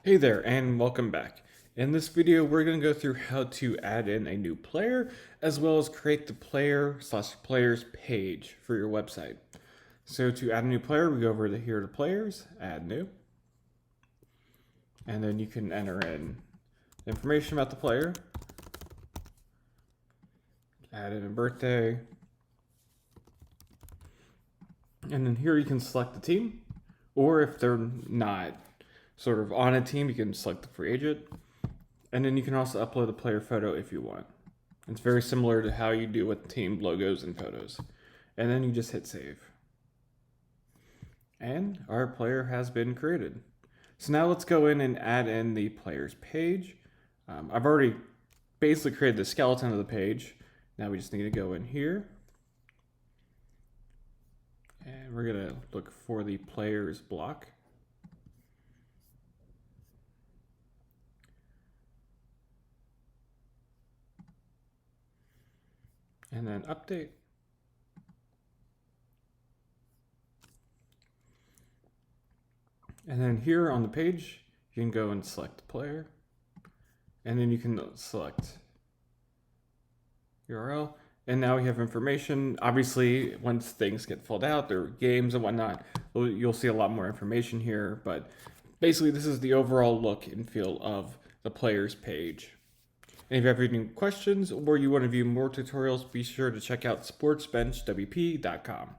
Hey there, and welcome back. In this video, we're going to go through how to add in a new player, as well as create the player/players page for your website. So to add a new player, we go over here to players, add new, and then you can enter in information about the player, add in a birthday, and then here you can select the team, or if they're not sort of on a team, you can select the free agent. And then you can also upload a player photo if you want. It's very similar to how you do with team logos and photos. And then you just hit save. And our player has been created. So now let's go in and add in the player's page. I've already basically created the skeleton of the page. Now we just need to go in here. And we're going to look for the player's block. And then update. And then here on the page, you can go and select the player. And then you can select URL. And now we have information. Obviously, once things get filled out, there are games and whatnot, you'll see a lot more information here. But basically, this is the overall look and feel of the player's page. And if you have any questions or you want to view more tutorials, be sure to check out sportsbenchwp.com.